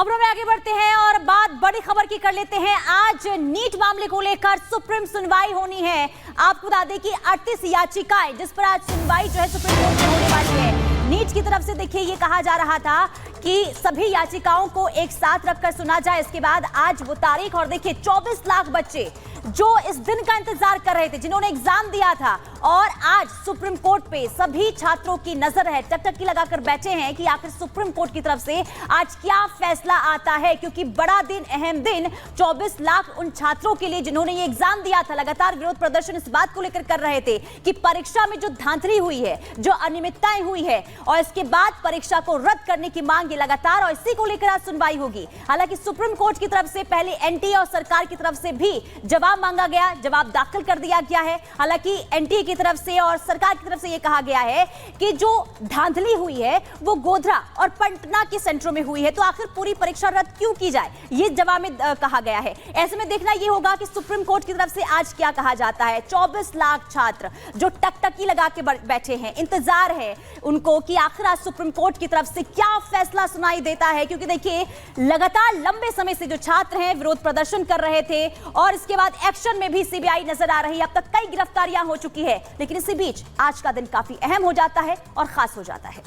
खबरों में आगे बढ़ते हैं और बात बड़ी खबर की कर लेते हैं। आज नीट मामले को लेकर सुप्रीम सुनवाई होनी है। आपको बता दें कि 38 याचिकाएं जिस पर आज सुनवाई जो है सुप्रीम कोर्ट में होने वाली है। नीट की तरफ से देखिए ये कहा जा रहा था कि सभी याचिकाओं को एक साथ रखकर सुना जाए। इसके बाद आज वो तारीख, और देखिए 24 लाख बच्चे जो इस दिन का इंतजार कर रहे थे, जिन्होंने एग्जाम दिया था, और आज सुप्रीम कोर्ट पे सभी छात्रों की नजर है, टकटकी लगाकर बैठे हैं कि आखिर सुप्रीम कोर्ट की तरफ से आज क्या फैसला आता है। क्योंकि बड़ा दिन, अहम दिन 24 लाख उन छात्रों के लिए जिन्होंने ये एग्जाम दिया था। लगातार विरोध प्रदर्शन इस बात को लेकर कर रहे थे कि परीक्षा में जो धांधली हुई है, जो अनियमितताएं हुई है, और इसके बाद परीक्षा को रद्द करने की मांग लगातार, और इसी को लेकर आज सुनवाई होगी। हालांकि सुप्रीम कोर्ट की तरफ से पहले एनटीए और सरकार की तरफ से भी जवाब मांगा गया, जवाब दाखिल कर दिया गया है। हालांकि एनटीए की तरफ से और सरकार की तरफ से यह कहा गया है कि जो धांधली हुई है वो गोधरा और पटना के सेंटरों में हुई है, तो आखिर पूरी परीक्षा रद्द क्यों की जाए, ये जवाब में कहा गया है। ऐसे में देखना यह होगा कि सुप्रीम कोर्ट की तरफ से आज क्या कहा जाता है। 24 लाख छात्र जो टकटकी लगा के बैठे हैं, इंतजार है उनको कि आखिर आज सुप्रीम कोर्ट की तरफ से क्या फैसला सुनाई देता है। क्योंकि देखिए लगातार लंबे समय से जो छात्र हैं विरोध प्रदर्शन कर रहे थे, और इसके बाद एक्शन में भी सीबीआई नजर आ रही है। अब तक कई गिरफ्तारियां हो चुकी है, लेकिन इसी बीच आज का दिन काफी अहम हो जाता है और खास हो जाता है।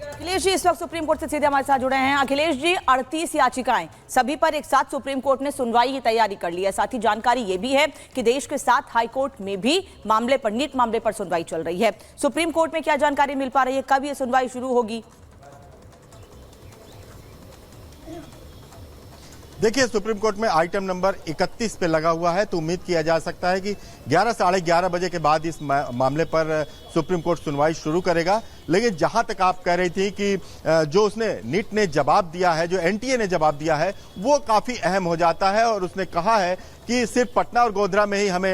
अखिलेश जी इस वक्त सुप्रीम कोर्ट से सीधे हमारे साथ जुड़े हैं। अखिलेश जी, 38 याचिकाएं, सभी पर एक साथ सुप्रीम कोर्ट ने सुनवाई की तैयारी कर ली है। साथ ही जानकारी ये भी है कि देश के 7 हाई कोर्ट में भी मामले पर, नीट मामले पर सुनवाई चल रही है। सुप्रीम कोर्ट में क्या जानकारी मिल पा रही है, कब ये सुनवाई शुरू होगी? देखिए, सुप्रीम कोर्ट में आइटम नंबर 31 पे लगा हुआ है, तो उम्मीद किया जा सकता है कि 11 साढ़े 11 बजे के बाद इस मामले पर सुप्रीम कोर्ट सुनवाई शुरू करेगा। लेकिन जहां तक आप कह रही थी कि जो उसने नीट ने जवाब दिया है, जो एनटीए ने जवाब दिया है, वो काफी अहम हो जाता है। और उसने कहा है कि सिर्फ पटना और गोधरा में ही हमें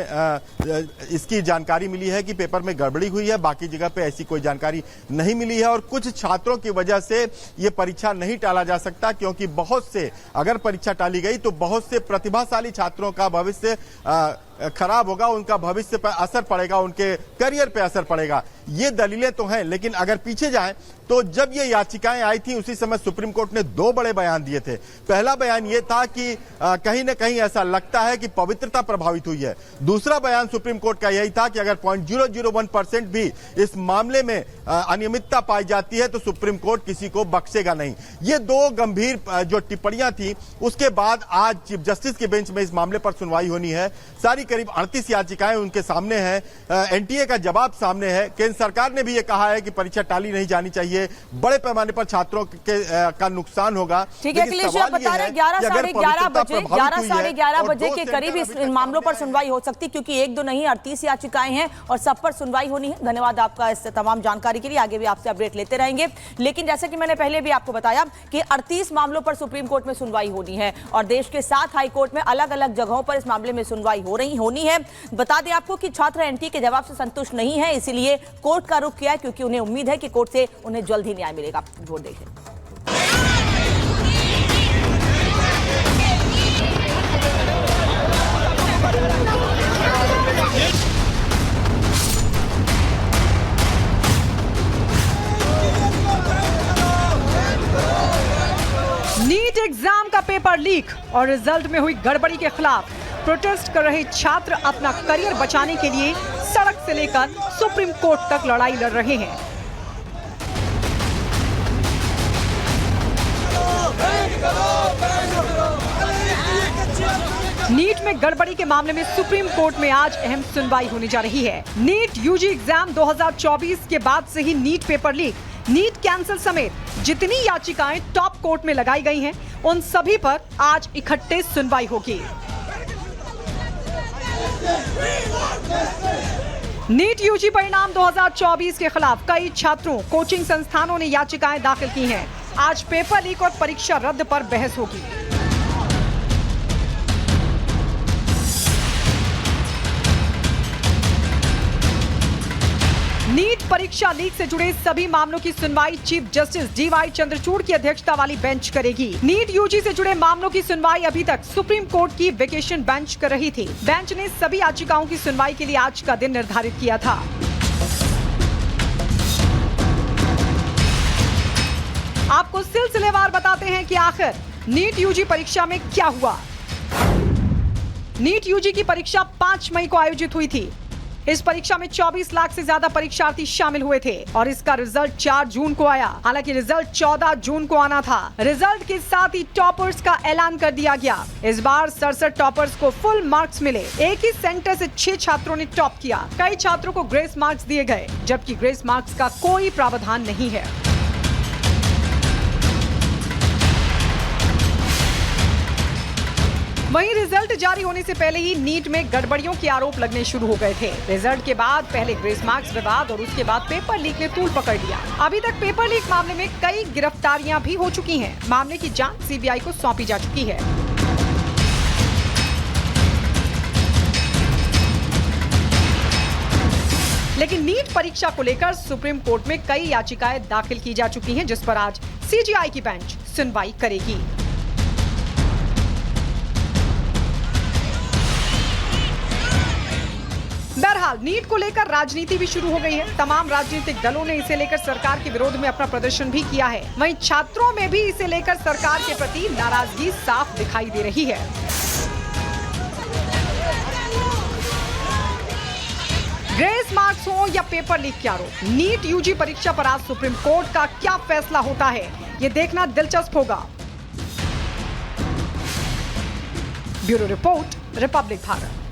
इसकी जानकारी मिली है कि पेपर में गड़बड़ी हुई है, बाकी जगह पे ऐसी कोई जानकारी नहीं मिली है। और कुछ छात्रों की वजह से ये परीक्षा नहीं टाला जा सकता, क्योंकि बहुत से, अगर परीक्षा टाली गई तो बहुत से प्रतिभाशाली छात्रों का भविष्य खराब होगा, उनका भविष्य पर असर पड़ेगा, उनके करियर पे असर पड़ेगा। ये दलीलें तो हैं, लेकिन अगर पीछे जाएं तो जब ये याचिकाएं आई थी उसी समय सुप्रीम कोर्ट ने 2 बड़े बयान दिए थे। पहला बयान ये था कि कहीं ना कहीं ऐसा लगता है कि पवित्रता प्रभावित हुई है। दूसरा बयान सुप्रीम कोर्ट का यही था कि अगर 0.001% भी इस मामले में अनियमितता पाई जाती है तो सुप्रीम कोर्ट किसी को बख्शेगा नहीं। ये 2 गंभीर जो टिप्पणियां थी, उसके बाद आज चीफ जस्टिस के बेंच में इस मामले पर सुनवाई होनी है। सारी करीब 38 याचिकाएं उनके सामने हैं, एनटीए का जवाब सामने है। केंद्र सरकार ने भी ये कहा है कि परीक्षा टाली नहीं जानी चाहिए, बड़े पैमाने पर छात्रों का नुकसान होगा। ठीक है अखिलेश, आप बता रहे हैं 11 साढ़े 11 बजे के करीब इस मामलों पर सुनवाई हो सकती, क्योंकि 1 2 नहीं 38 याचिकाएं हैं और सब पर सुनवाई होनी है। धन्यवाद आपका इस तमाम जानकारी के लिए, आगे भी आपसे अपडेट लेते रहेंगे। लेकिन जैसे कि मैंने पहले भी आपको बताया कि 38 मामलों पर सुप्रीम कोर्ट में सुनवाई होनी है, और देश के 7 हाई कोर्ट में अलग अलग जगहों पर इस मामले में सुनवाई होनी है। बता दें आपको कि छात्र एनटीए के जवाब से संतुष्ट नहीं है, इसीलिए कोर्ट का रुख किया है, क्योंकि उन्हें उम्मीद है कि कोर्ट से उन्हें जल्द ही न्याय मिलेगा। वोट देखें। नीट एग्जाम का पेपर लीक और रिजल्ट में हुई गड़बड़ी के खिलाफ प्रोटेस्ट कर रहे छात्र अपना करियर बचाने के लिए सड़क से लेकर सुप्रीम कोर्ट तक लड़ाई लड़ रहे हैं। नीट में गड़बड़ी के मामले में सुप्रीम कोर्ट में आज अहम सुनवाई होने जा रही है। नीट यूजी एग्जाम 2024 के बाद से ही NEET paper leak, NEET cancel समेत जितनी याचिकाएं टॉप कोर्ट में लगाई गई हैं, उन सभी पर आज इकट्ठे सुनवाई होगी। नीट यूजी परिणाम 2024 के खिलाफ कई छात्रों, कोचिंग संस्थानों ने याचिकाएं दाखिल की हैं। आज पेपर लीक और परीक्षा रद्द पर बहस होगी। नीट परीक्षा लीक से जुड़े सभी मामलों की सुनवाई चीफ जस्टिस DY चंद्रचूड़ की अध्यक्षता वाली बेंच करेगी। नीट यूजी से जुड़े मामलों की सुनवाई अभी तक सुप्रीम कोर्ट की वेकेशन बेंच कर रही थी। बेंच ने सभी याचिकाओं की सुनवाई के लिए आज का दिन निर्धारित किया था। आपको सिलसिलेवार बताते हैं कि आखिर नीट यूजी परीक्षा में क्या हुआ। नीट यूजी की परीक्षा 5 मई को आयोजित हुई थी। इस परीक्षा में 24 लाख से ज्यादा परीक्षार्थी शामिल हुए थे और इसका रिजल्ट 4 जून को आया। हालांकि रिजल्ट 14 जून को आना था। रिजल्ट के साथ ही टॉपर्स का ऐलान कर दिया गया। इस बार 67 टॉपर्स को फुल मार्क्स मिले। एक ही सेंटर से 6 छात्रों ने टॉप किया। कई छात्रों को ग्रेस मार्क्स दिए गए, जबकि ग्रेस मार्क्स का कोई प्रावधान नहीं है। वहीं रिजल्ट जारी होने से पहले ही नीट में गड़बड़ियों के आरोप लगने शुरू हो गए थे। रिजल्ट के बाद पहले ग्रेस मार्क्स विवाद और उसके बाद पेपर लीक ने तूल पकड़ लिया। अभी तक पेपर लीक मामले में कई गिरफ्तारियां भी हो चुकी हैं। मामले की जांच सीबीआई को सौंपी जा चुकी है। लेकिन नीट परीक्षा को लेकर सुप्रीम कोर्ट में कई याचिकाएं दाखिल की जा चुकी हैं, जिस पर आज सीजीआई की बेंच सुनवाई करेगी। बहरहाल नीट को लेकर राजनीति भी शुरू हो गई है। तमाम राजनीतिक दलों ने इसे लेकर सरकार के विरोध में अपना प्रदर्शन भी किया है। वहीं छात्रों में भी इसे लेकर सरकार के प्रति नाराजगी साफ दिखाई दे रही है। ग्रेस मार्क्स हो या पेपर लीक के आरोप, नीट यूजी परीक्षा पर आज सुप्रीम कोर्ट का क्या फैसला होता है, ये देखना दिलचस्प होगा। Bureau report, Republic Bharat.